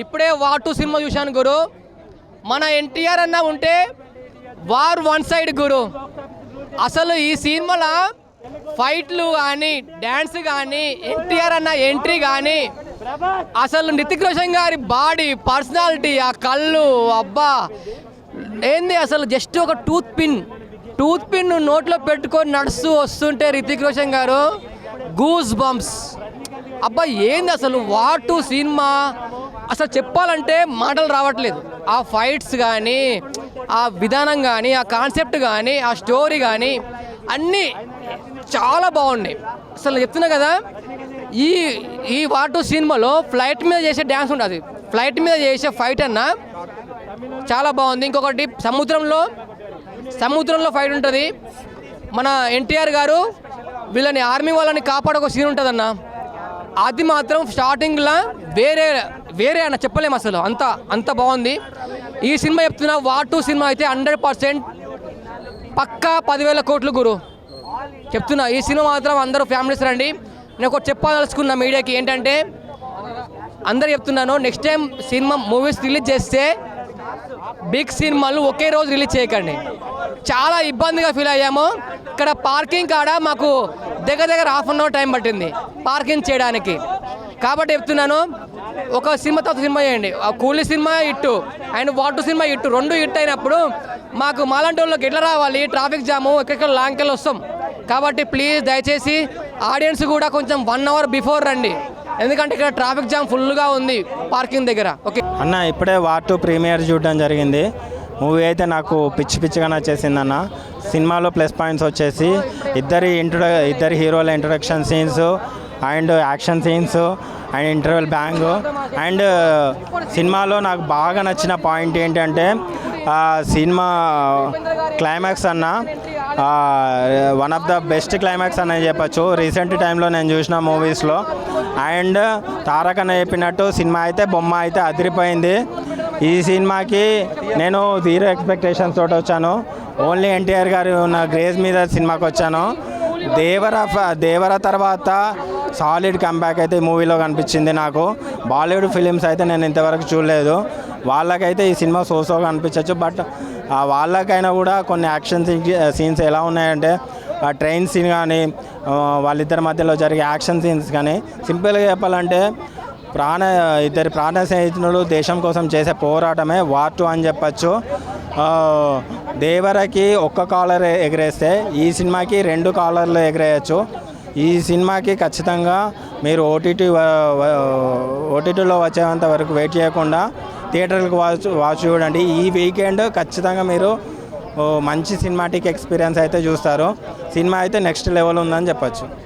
ఇప్పుడే war 2 cinema చూశాను గురు. మన ఎన్టీఆర్ అన్న ఉంటే వార్ 1 సైడ్ గురు. అసలు ఈ సినిమాలో ఫైట్లు కానీ డ్యాన్స్ కానీ ఎన్టీఆర్ అన్న ఎంట్రీ కానీ అసలు నితిక్ రోషన్ గారి బాడీ పర్సనాలిటీ ఆ కళ్ళు అబ్బా ఏంది అసలు జస్ట్ ఒక టూత్ పిన్ నోట్లో పెట్టుకొని నడుస్తూ వస్తుంటే రితిక్ రోషన్ గారు గూస్ బంప్స్ అబ్బా ఏంది అసలు వార్ 2 సినిమా అసలు చెప్పాలంటే మాటలు రావట్లేదు. ఆ ఫైట్స్ కానీ ఆ విధానం కానీ ఆ కాన్సెప్ట్ కానీ ఆ స్టోరీ కానీ అన్నీ చాలా బాగున్నాయి. అసలు చెప్తున్నా కదా ఈ వార్ 2 సినిమాలో ఫ్లైట్ మీద చేసే డ్యాన్స్ ఉంటుంది, ఫ్లైట్ మీద చేసే ఫైట్ అన్న చాలా బాగుంది. ఇంకొకటి సముద్రంలో ఫైట్ ఉంటుంది. మన ఎన్టీఆర్ గారు వీళ్ళని ఆర్మీ వాళ్ళని కాపాడొక సీన్ ఉంటుందన్న, అది మాత్రం స్టార్టింగ్లో వేరే అన్న చెప్పలేము అసలు అంత బాగుంది. ఈ సినిమా చెప్తున్నా వార్ 2 సినిమా అయితే 100% పక్కా 10,000 కోట్లు గురు చెప్తున్నా. ఈ సినిమా మాత్రం అందరూ ఫ్యామిలీస్ రండి. నేను ఒకటి చెప్పదలుచుకున్న మీడియాకి ఏంటంటే అందరు చెప్తున్నాను, next time cinema movies release చేస్తే బిగ్ సినిమాలు ఒకే రోజు రిలీజ్ చేయకండి. చాలా ఇబ్బందిగా ఫీల్ అయ్యాము. ఇక్కడ పార్కింగ్ కాడ మాకు దగ్గర హాఫ్ అన్ అవర్ టైం పట్టింది పార్కింగ్ చేయడానికి. కాబట్టి చెప్తున్నాను, ఒక సినిమా తర్వాత సినిమా చేయండి. ఆ కూలీ సినిమా ఇట్టు అండ్ వార్ 2 సినిమా ఇట్టు రెండు హిట్ అయినప్పుడు మాకు మాలాంటి వాళ్ళకి ఎట్లా రావాలి, ట్రాఫిక్ జాము ఎక్కడికి లాంకెళ్ళి వస్తాం. కాబట్టి ప్లీజ్ దయచేసి ఆడియన్స్ కూడా కొంచెం 1 అవర్ బిఫోర్ రండి, ఎందుకంటే ఇక్కడ ట్రాఫిక్ జామ్ ఫుల్గా ఉంది పార్కింగ్ దగ్గర. ఓకే అన్న, ఇప్పుడే వార్ 2 ప్రీమియర్ చూడడం జరిగింది. మూవీ అయితే నాకు పిచ్చిగా నచ్చేసింది అన్న. సినిమాలో ప్లస్ పాయింట్స్ వచ్చేసి ఇద్దరి హీరోల introduction scenes and action scenes and interval bang. And సినిమాలో నాకు బాగా నచ్చిన పాయింట్ ఏంటంటే సినిమా క్లైమాక్స్ అన్న one of the best climax అని చెప్పచ్చు రీసెంట్ టైంలో నేను చూసిన మూవీస్లో. అండ్ తారక్ అన్న చెప్పినట్టు సినిమా అయితే బొమ్మ అయితే అదిరిపోయింది. ఈ సినిమాకి నేను 0 ఎక్స్పెక్టేషన్స్ తోటి వచ్చాను. ఓన్లీ ఎన్టీఆర్ గారు ఉన్న గ్రేజ్ మీద సినిమాకి వచ్చాను. దేవర తర్వాత సాలిడ్ కంబ్యాక్ అయితే ఈ మూవీలో కనిపించింది నాకు. బాలీవుడ్ ఫిలిమ్స్ అయితే నేను ఇంతవరకు చూడలేదు. వాళ్ళకైతే ఈ సినిమా సోగా అనిపించవచ్చు, బట్ వాళ్ళకైనా కూడా కొన్ని యాక్షన్ సీన్స్ ఎలా ఉన్నాయంటే ఆ ట్రైన్ సీన్ కానీ వాళ్ళిద్దరి మధ్యలో జరిగే యాక్షన్ సీన్స్ కానీ సింపుల్గా చెప్పాలంటే ఇద్దరి ప్రాణ స్నేహితులు దేశం కోసం చేసే పోరాటమే వార్ 2 అని చెప్పచ్చు. దేవరకి ఒక్క కాలర్ ఎగరేస్తే ఈ సినిమాకి 2 కాలర్లు ఎగరేయచ్చు. ఈ సినిమాకి ఖచ్చితంగా మీరు ఓటీటీలో వచ్చేంత వరకు వెయిట్ చేయకుండా థియేటర్లకు వాచ్ చూడండి. ఈ వీకెండ్ ఖచ్చితంగా మీరు మంచి సినిమాటిక్ ఎక్స్పీరియన్స్ అయితే చూస్తారు. సినిమా అయితే నెక్స్ట్ లెవెల్ ఉందని చెప్పచ్చు.